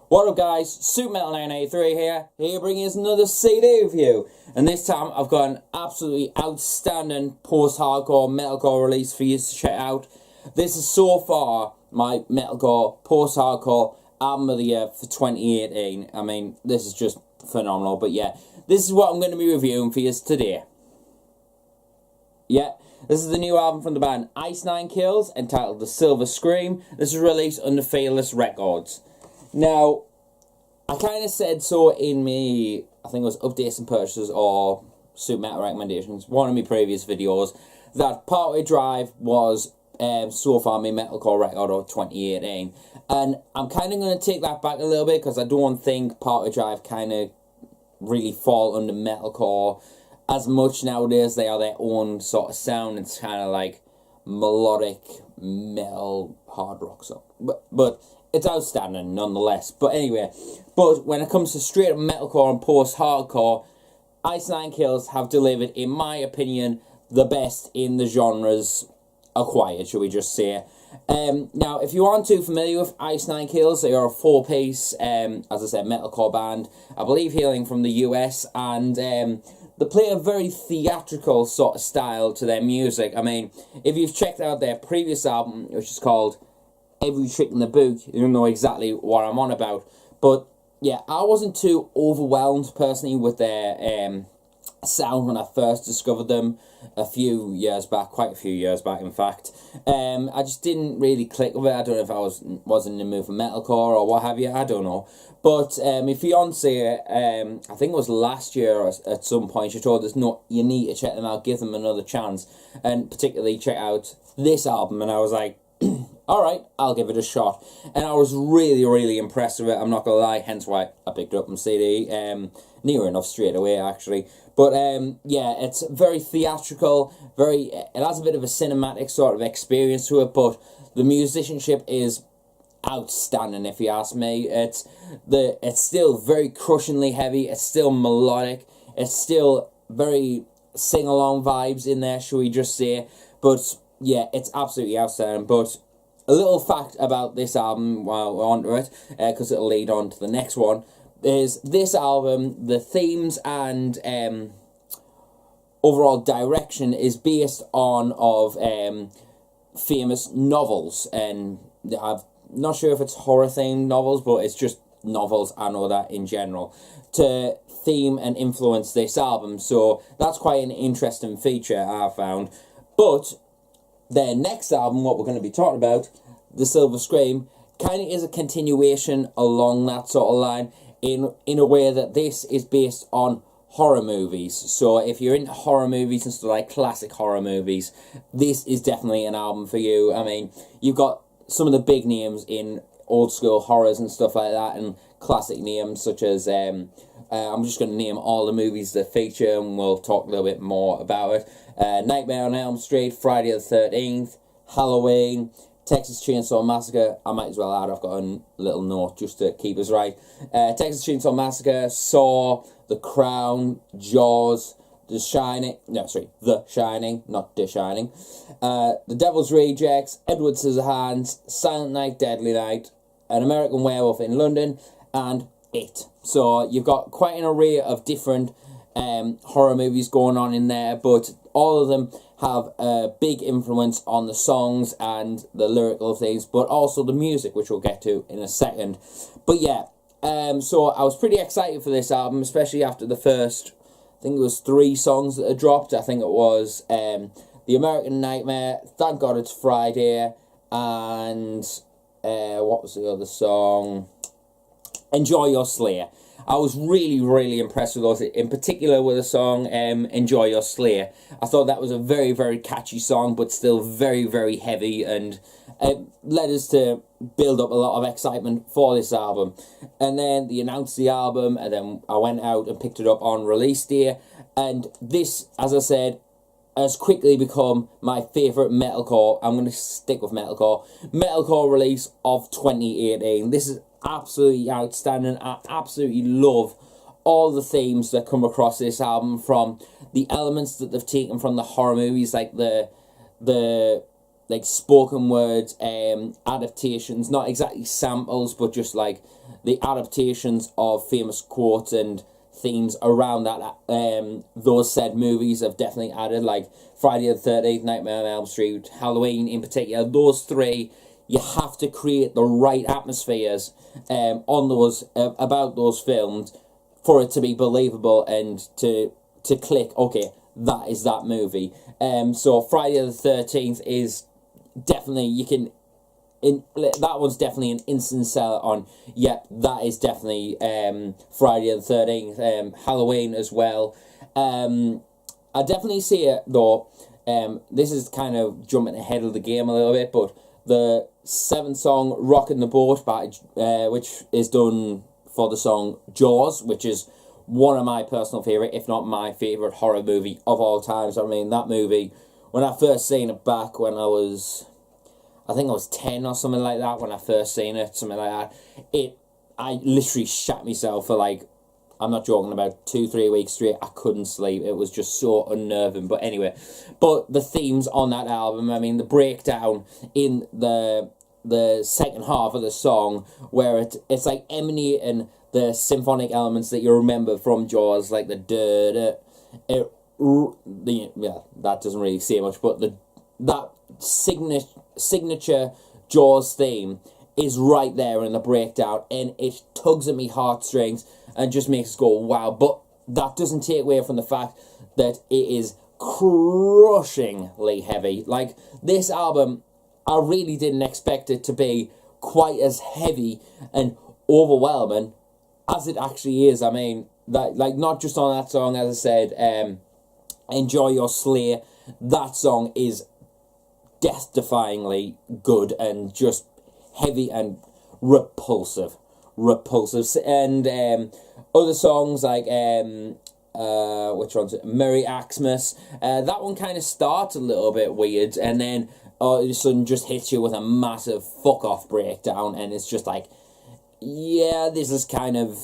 What up guys, Super Metal 983 here bringing us another CD review, and this time I've got an absolutely outstanding post-hardcore metalcore release for you to check out. This is so far my metalcore, post-hardcore album of the year for 2018. I mean, this is just phenomenal, but yeah, this is what I'm going to be reviewing for you today. Yeah, this is the new album from the band Ice Nine Kills, entitled The Silver Scream. This was released under Fearless Records. Now, I kind of said so in me, I think it was Updates and Purchases or Super Metal Recommendations, one of my previous videos, that Partway Drive was so far my metalcore record of 2018. And I'm kind of going to take that back a little bit, because I don't think Partway Drive kind of really fall under metalcore as much nowadays. They are their own sort of sound. It's kind of like melodic metal hard rock song. But it's outstanding nonetheless. But anyway, when it comes to straight up metalcore and post-hardcore, Ice Nine Kills have delivered, in my opinion, the best in the genres acquired, shall we just say. Now, if you aren't too familiar with Ice Nine Kills, they are a four-piece, as I said, metalcore band, I believe hailing from the US, and they play a very theatrical sort of style to their music. I mean, if you've checked out their previous album, which is called Every Trick in the Book, you know exactly what I'm on about. But yeah, I wasn't too overwhelmed personally with their sound when I first discovered them a few years back, quite a few years back in fact. I just didn't really click with it. I don't know if I was in the mood for metalcore or what have you, I don't know. But my fiance, I think it was last year at some point, she told us, no, you need to check them out, give them another chance, and particularly check out this album. And I was like, alright, I'll give it a shot. And I was really impressed with it, I'm not gonna lie, hence why I picked it up on CD, near enough straight away actually. But yeah, it's very theatrical, it has a bit of a cinematic sort of experience to it, but the musicianship is outstanding if you ask me. It's still very crushingly heavy, it's still melodic, it's still very sing-along vibes in there, shall we just say. But yeah, it's absolutely outstanding. But a little fact about this album while we're onto it, because it'll lead on to the next one, is this album, the themes and overall direction is based on famous novels, and I'm not sure if it's horror themed novels, but it's just novels, I know that in general, to theme and influence this album. So that's quite an interesting feature I found. But their next album, what we're going to be talking about, The Silver Scream, kind of is a continuation along that sort of line, in a way that this is based on horror movies. So if you're into horror movies and stuff, like classic horror movies, this is definitely an album for you. I mean, you've got some of the big names in old school horrors and stuff like that, and classic names such as I'm just going to name all the movies that feature, and we'll talk a little bit more about it. Nightmare on Elm Street, Friday the 13th, Halloween, Texas Chainsaw Massacre. I might as well add, I've got a little note just to keep us right. Texas Chainsaw Massacre, Saw, The Crown, Jaws, The Shining, not The Shining, The Devil's Rejects, Edward Scissorhands, Silent Night, Deadly Night, An American Werewolf in London, and It. So you've got quite an array of different horror movies going on in there, but all of them have a big influence on the songs and the lyrical things, but also the music, which we'll get to in a second. But yeah, so I was pretty excited for this album, especially after the first, I think it was 3 songs that had dropped. I think it was The American Nightmare, Thank God It's Friday, and what was the other song? Enjoy Your Slayer. I was really impressed with those, in particular with the song Enjoy Your Slayer. I thought that was a very catchy song, but still very heavy, and it led us to build up a lot of excitement for this album. And then they announced the album, and then I went out and picked it up on release day, and this, as I said, has quickly become my favourite metalcore, I'm going to stick with metalcore release of 2018. This is absolutely outstanding. I absolutely love all the themes that come across this album, from the elements that they've taken from the horror movies, like the like spoken word adaptations, not exactly samples, but just like the adaptations of famous quotes and themes around that. Those said movies have definitely added, like Friday the 13th, Nightmare on Elm Street, Halloween in particular. Those three, you have to create the right atmospheres on those about those films for it to be believable and to click. Okay, that is that movie. So Friday the 13th is definitely, that one's definitely an instant seller on, yep, that is definitely Friday the 13th. Halloween as well. I definitely see it though. This is kind of jumping ahead of the game a little bit, but the 7th song, Rockin' the Boat, which is done for the song Jaws, which is one of my personal favourite, if not my favourite horror movie of all times. I mean, that movie, when I first seen it back when I think I was 10 or something like that, when I first seen it, something like that, I literally shat myself for, like, I'm not joking, about 2-3 weeks straight. I couldn't sleep. It was just so unnerving. But anyway, but the themes on that album, I mean, the breakdown in the second half of the song, where it's like emanating the symphonic elements that you remember from Jaws, like the that doesn't really say much, but that signature Jaws theme is right there in the breakdown, and it tugs at me heartstrings and just makes us go wow. But that doesn't take away from the fact that it is crushingly heavy. Like, this album, I really didn't expect it to be quite as heavy and overwhelming as it actually is. I mean, that, like, not just on that song, as I said, Enjoy Your Slay, that song is death-defyingly good and just heavy and repulsive. And other songs like which one's it? Merry Xmas. That one kind of starts a little bit weird, and then all of a sudden just hits you with a massive fuck off breakdown, and it's just like, yeah, this is kind of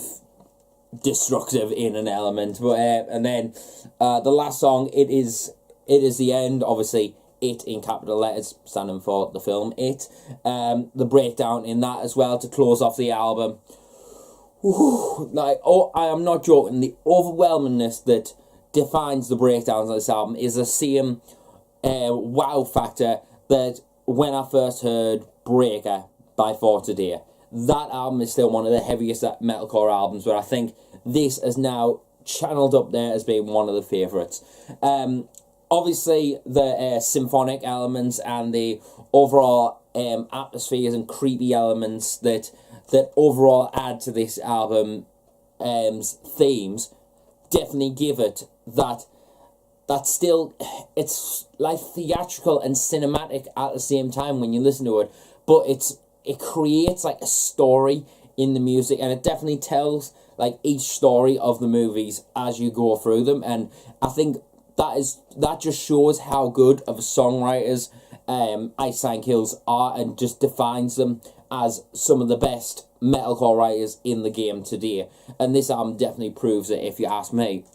destructive in an element. But and then the last song, it is the end, obviously. It in capital letters, standing for the film It. The breakdown in that as well to close off the album. Like, I am not joking. The overwhelmingness that defines the breakdowns on this album is the same wow factor that when I first heard Breaker by For Today. That album is still one of the heaviest metalcore albums, but I think this is now channeled up there as being one of the favourites. Obviously, the symphonic elements and the overall atmospheres and creepy elements that overall add to this album's themes definitely give it that still, it's like theatrical and cinematic at the same time when you listen to it, but it creates like a story in the music, and it definitely tells like each story of the movies as you go through them, and I think that just shows how good of songwriters Ice Nine Kills are, and just defines them as some of the best metalcore writers in the game today. And this album definitely proves it, if you ask me.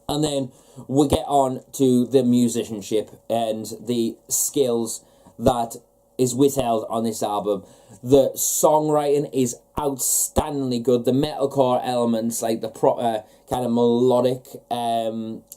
And then we get on to the musicianship and the skills that is withheld on this album. The songwriting is outstandingly good. The metalcore elements, like the proper kind of melodic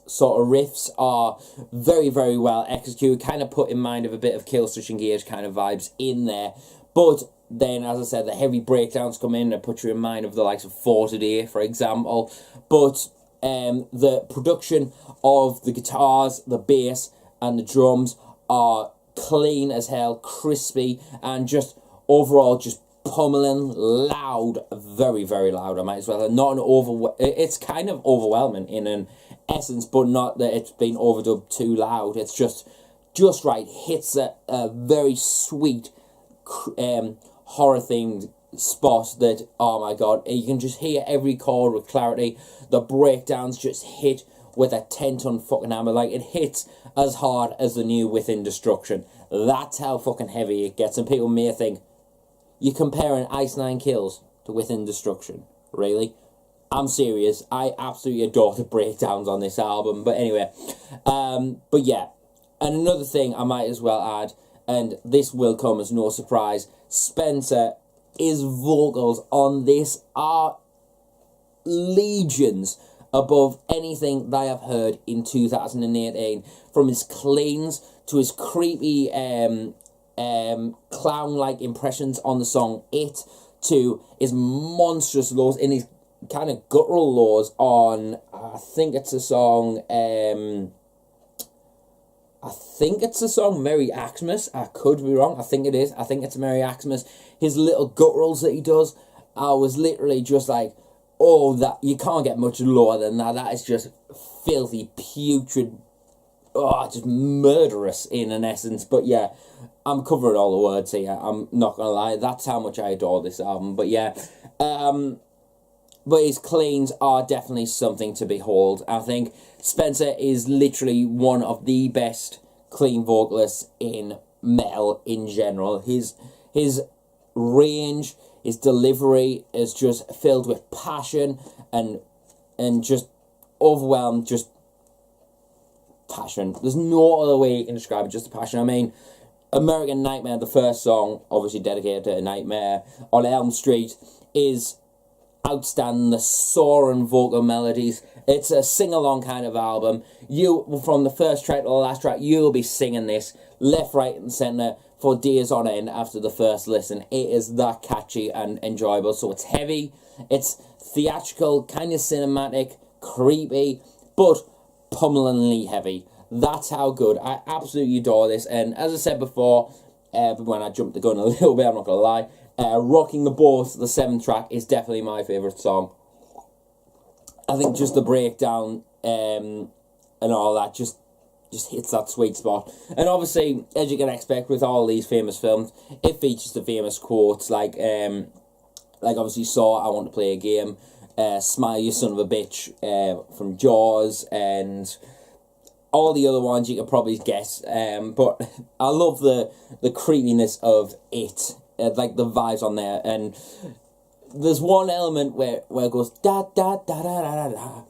sort of riffs, are very, very well executed. Kind of put in mind of a bit of Killswitch Engage kind of vibes in there. But then, as I said, the heavy breakdowns come in and put you in mind of the likes of For Today, for example. But the production of the guitars, the bass, and the drums are clean as hell, crispy, and just overall just pummeling, loud, very, very loud. I might as well. And not an it's kind of overwhelming in an essence, but not that it's been overdubbed too loud. It's just right. Hits a very sweet horror themed spot that, oh my god, you can just hear every chord with clarity. The breakdowns just hit with a 10-ton fucking hammer. Like, it hits as hard as the new Within Destruction. That's how fucking heavy it gets. And people may think, you're comparing Ice Nine Kills to Within Destruction. Really? I'm serious. I absolutely adore the breakdowns on this album. But anyway, but yeah. And another thing I might as well add, and this will come as no surprise, Spencer, his vocals on this are legions above anything that I have heard in 2018. From his cleans to his creepy clown-like impressions on the song It, to his monstrous lows in his kind of guttural lows on, I think it's a song, Merry Xmas. I could be wrong. I think it is. I think it's Merry Xmas. His little gutturals that he does, I was literally just like, oh, that you can't get much lower than that. That is just filthy, putrid, just murderous in an essence. But yeah, I'm covering all the words here. I'm not gonna lie. That's how much I adore this album. But yeah, but his cleans are definitely something to behold. I think Spencer is literally one of the best clean vocalists in metal in general. His range, his delivery is just filled with passion and just overwhelmed, just passion. There's no other way you can describe it, just the passion. I mean, American Nightmare, the first song, obviously dedicated to a nightmare on Elm Street, is outstanding. The soaring vocal melodies. It's a sing-along kind of album. You, from the first track to the last track, you'll be singing this left, right, and centre for days on end after the first listen. It is that catchy and enjoyable. So it's heavy, it's theatrical, kind of cinematic, creepy, but pummelingly heavy. That's how good. I absolutely adore this. And as I said before, when I jumped the gun a little bit, I'm not going to lie, Rocking the Boat, the 7th track, is definitely my favourite song. I think just the breakdown and all that just hits that sweet spot. And obviously, as you can expect with all these famous films, it features the famous quotes like obviously Saw, I Want to Play a Game, Smile You Son of a Bitch, from Jaws, and all the other ones you can probably guess. But I love the creepiness of it, like the vibes on there. And there's one element where it goes da da da da da da.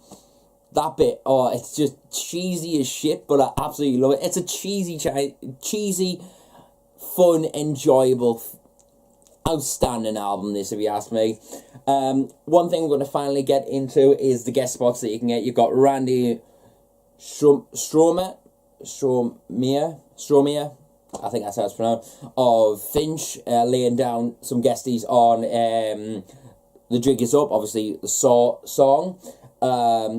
That bit, it's just cheesy as shit, but I absolutely love it. It's a cheesy, fun, enjoyable, outstanding album, this, if you ask me. One thing we're going to finally get into is the guest spots that you can get. You've got Randy Stromier, I think that's how it's pronounced, of Finch, laying down some guesties on The Jig Is Up, obviously the Saw song.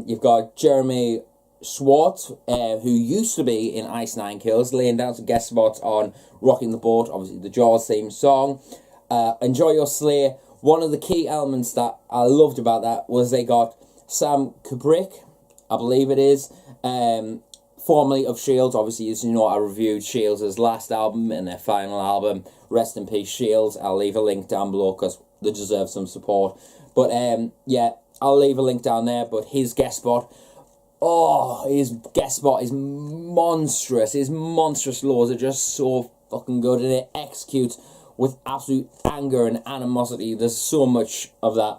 You've got Jeremy Schwartz, who used to be in Ice Nine Kills, laying down some guest spots on Rocking the Boat, obviously the Jaws theme song. Enjoy Your Slay. One of the key elements that I loved about that was they got Sam Kubrick, I believe it is, formerly of Shields. Obviously, as you know, I reviewed Shields' last album and their final album. Rest in peace, Shields. I'll leave a link down below because they deserve some support. But yeah, I'll leave a link down there. But his guest spot, his guest spot is monstrous. His monstrous lows are just so fucking good, and it executes with absolute anger and animosity. There's so much of that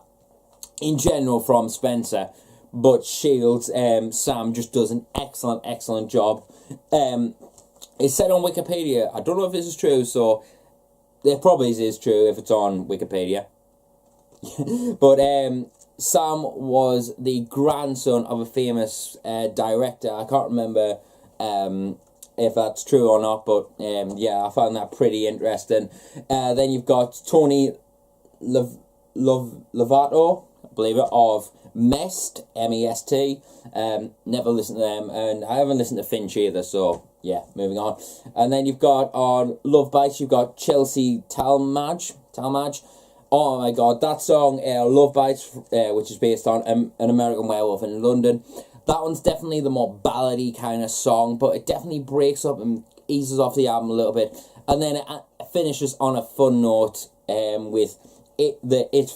in general from Spencer, but Shields, Sam just does an excellent job. It's said on Wikipedia, I don't know if this is true, so it probably is true if it's on Wikipedia. But Sam was the grandson of a famous director. I can't remember if that's true or not, but yeah, I found that pretty interesting. Then you've got Tony Lovato, I believe it, of Mest, M-E-S-T. Never listened to them, and I haven't listened to Finch either, so yeah, moving on. And then you've got on Love Bites, you've got Chelsea Talmadge. Oh my god, that song, Love Bites, which is based on An American Werewolf in London. That one's definitely the more ballady kind of song, but it definitely breaks up and eases off the album a little bit. And then it finishes on a fun note with the It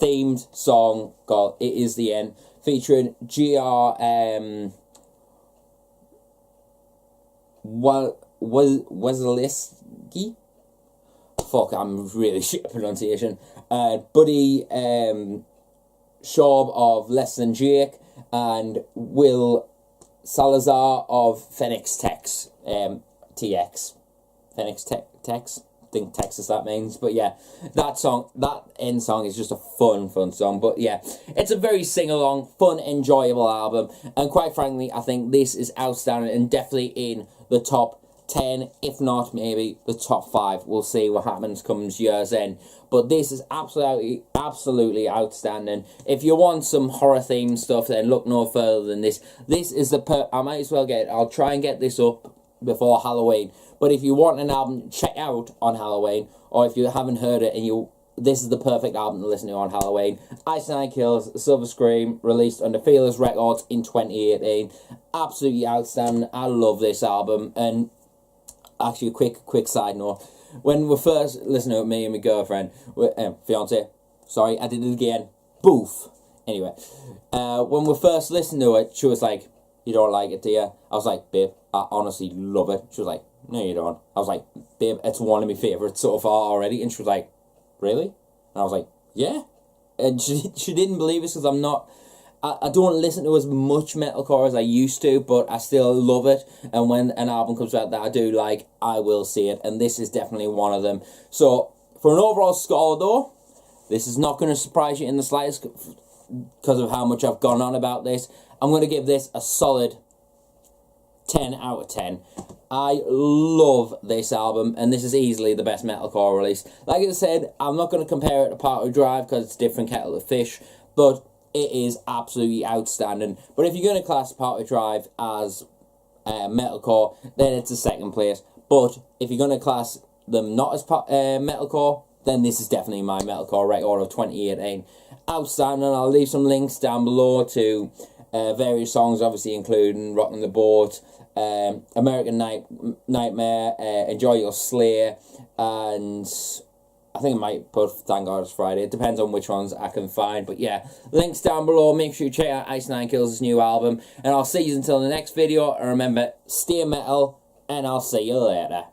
themed song called It Is The End, featuring G.R. Wyattxhim. Fuck, I'm really shit at pronunciation. Buddy Schaub of Less Than Jake, and Will Salazar of Phoenix Tex, TX, Phoenix Tex. I think Texas that means, but yeah, that song, that end song is just a fun song. But yeah, it's a very sing-along, fun, enjoyable album, and quite frankly, I think this is outstanding and definitely in the top 10, if not maybe the top 5. We'll see what happens comes year's end. But this is absolutely outstanding. If you want some horror themed stuff, then look no further than this. This is the I might as well get it. I'll try and get this up before Halloween. But if you want an album to check out on Halloween, or if you haven't heard it and this is the perfect album to listen to on Halloween. Ice Nine Kills, Silver Scream, released under Fearless Records in 2018. Absolutely outstanding. I love this album. And actually, a quick side note. When we first listened to it, me and my girlfriend, fiance, sorry, I did it again. Boof. Anyway, when we first listened to it, she was like, "You don't like it, do you?" I was like, "Babe, I honestly love it." She was like, "No, you don't." I was like, "Babe, it's one of my favourites so far already." And she was like, "Really?" And I was like, "Yeah." And she didn't believe it because I don't listen to as much metalcore as I used to, but I still love it. And when an album comes out that I do like, I will see it. And this is definitely one of them. So, for an overall score though, this is not going to surprise you in the slightest because of how much I've gone on about this. I'm going to give this a solid 10 out of 10. I love this album, and this is easily the best metalcore release. Like I said, I'm not going to compare it to Parkway Drive because it's a different kettle of fish, but it is absolutely outstanding. But if you're going to class Parkway Drive as metalcore, then it's a second place. But if you're going to class them not as metalcore, then this is definitely my metalcore record of 2018. Outstanding. I'll leave some links down below to various songs, obviously including Rockin' the Boat, American Nightmare, Enjoy Your Slayer, and I think I might put Thank God It's Friday. It depends on which ones I can find. But yeah, links down below. Make sure you check out Ice Nine Kills' new album. And I'll see you until the next video. And remember, stay metal, and I'll see you later.